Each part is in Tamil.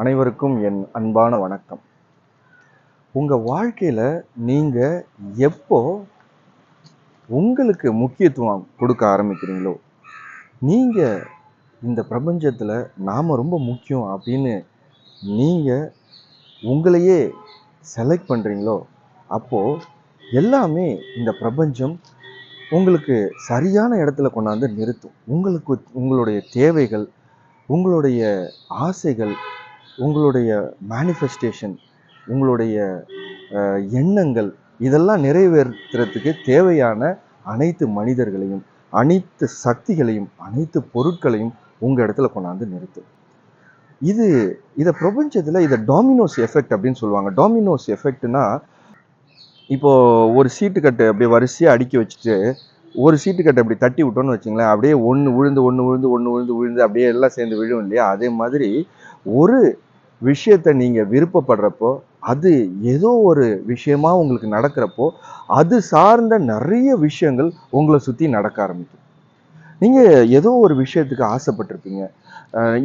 அனைவருக்கும் என் அன்பான வணக்கம். உங்கள் வாழ்க்கையில் நீங்கள் எப்போ உங்களுக்கு முக்கியத்துவம் கொடுக்க ஆரம்பிக்கிறீங்களோ, நீங்கள் இந்த பிரபஞ்சத்தில் நாம் ரொம்ப முக்கியம் அப்படின்னு நீங்கள் உங்களையே செலக்ட் பண்ணுறீங்களோ, அப்போது எல்லாமே இந்த பிரபஞ்சம் உங்களுக்கு சரியான இடத்துல கொண்டாந்து நிறுத்தும். உங்களுடைய தேவைகள், உங்களுடைய ஆசைகள், உங்களுடைய மேனிஃபெஸ்டேஷன், உங்களுடைய எண்ணங்கள் இதெல்லாம் நிறைவேற்றுறதுக்கு தேவையான அனைத்து மனிதர்களையும், அனைத்து சக்திகளையும், அனைத்து பொருட்களையும் உங்கள் இடத்துல கொண்டாந்து நிறுத்தும். இதை பிரபஞ்சத்தில் இதை டாமினோஸ் எஃபெக்ட் அப்படின்னு சொல்லுவாங்க. டாமினோஸ் எஃபெக்ட்னா, இப்போது ஒரு சீட்டு கட்டு அப்படியே வரிசையாக அடுக்கி வச்சுட்டு ஒரு சீட்டு கட்டை அப்படி தட்டி விட்டோன்னு வச்சுங்களேன், அப்படியே ஒன்று விழுந்து அப்படியே எல்லாம் சேர்ந்து விழும் இல்லையா? அதே மாதிரி ஒரு விஷயத்தை நீங்கள் விருப்பப்படுறப்போ, அது ஏதோ ஒரு விஷயமா உங்களுக்கு நடக்கிறப்போ, அது சார்ந்த நிறைய விஷயங்கள் உங்களை சுற்றி நடக்க ஆரம்பிக்கும். நீங்கள் ஏதோ ஒரு விஷயத்துக்கு ஆசைப்பட்டிருப்பீங்க,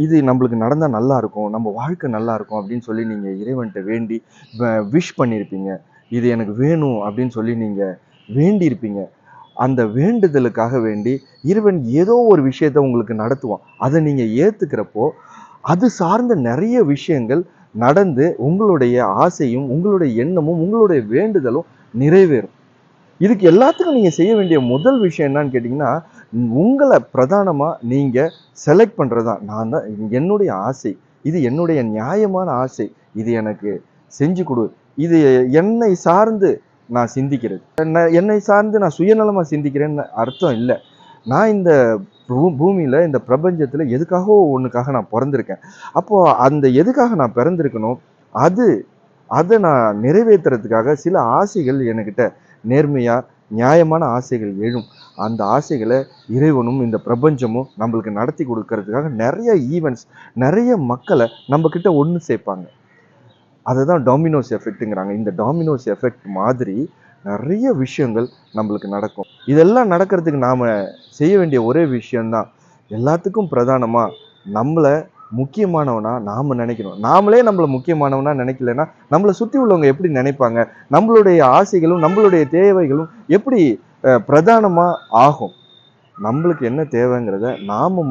இது நம்மளுக்கு நடந்தால் நல்லா இருக்கும், நம்ம வாழ்க்கை நல்லா இருக்கும் அப்படின்னு சொல்லி நீங்கள் இறைவன்கிட்ட வேண்டி விஷ் பண்ணியிருப்பீங்க. இது எனக்கு வேணும் அப்படின்னு சொல்லி நீங்கள் வேண்டியிருப்பீங்க. அந்த வேண்டுதலுக்காக வேண்டி இறைவன் ஏதோ ஒரு விஷயத்த உங்களுக்கு நடத்துவான். அதை நீங்கள் ஏற்றுக்கிறப்போ அது சார்ந்த நிறைய விஷயங்கள் நடந்து உங்களுடைய ஆசையும், உங்களுடைய எண்ணமும், உங்களுடைய வேண்டுதலும் நிறைவேறும். இதுக்கு எல்லாத்துக்கும் நீங்கள் செய்ய வேண்டிய முதல் விஷயம் என்னன்னு கேட்டிங்கன்னா, உங்களை பிரதானமாக நீங்கள் செலக்ட் பண்ணுறது தான். நான் தான், என்னுடைய ஆசை, இது என்னுடைய நியாயமான ஆசை, இது எனக்கு செஞ்சு கொடு, இது என்னை சார்ந்து நான் சிந்திக்கிறது. என்னை சார்ந்து நான் சுயநலமாக சிந்திக்கிறேன்னு அர்த்தம் இல்லை. நான் இந்த பூமியில், இந்த பிரபஞ்சத்தில் எதுக்காகவோ ஒன்றுக்காக நான் பிறந்திருக்கேன். அப்போது அந்த எதுக்காக நான் பிறந்திருக்கணும், அதை நான் நிறைவேற்றுறதுக்காக சில ஆசைகள் என்கிட்ட நேர்மையாக நியாயமான ஆசைகள் எழும். அந்த ஆசைகளை இறைவனும் இந்த பிரபஞ்சமும் நம்மளுக்கு நடத்தி கொடுக்கறதுக்காக நிறைய ஈவெண்ட்ஸ், நிறைய மக்களை நம்மக்கிட்ட ஒன்று சேர்ப்பாங்க. அதுதான் டாமினோஸ் எஃபெக்ட்டுங்கிறாங்க. இந்த டாமினோஸ் எஃபெக்ட் மாதிரி நிறைய விஷயங்கள் நம்மளுக்கு நடக்கும். இதெல்லாம் நடக்கிறதுக்கு நாம் செய்ய வேண்டிய ஒரே விஷயந்தான், எல்லாத்துக்கும் பிரதானமாக நம்மளை முக்கியமானவனா நாம் நினைக்கணும். நாமளே நம்மளை முக்கியமானவனா நினைக்கலன்னா நம்மளை சுற்றி உள்ளவங்க எப்படி நினைப்பாங்க? நம்மளுடைய ஆசைகளும் நம்மளுடைய தேவைகளும் எப்படி பிரதானமாக ஆகும்? நம்மளுக்கு என்ன தேவைங்கிறத நாம்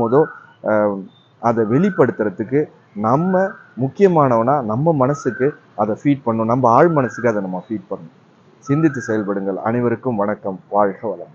அதை வெளிப்படுத்துறதுக்கு நம்ம முக்கியமானவனா நம்ம மனசுக்கு அதை ஃபீட் பண்ணணும். நம்ம ஆழ் மனசுக்கு அதை நம்ம ஃபீட் பண்ணணும். சிந்தித்து செயல்படுங்கள். அனைவருக்கும் வணக்கம். வாழ்க வளம்.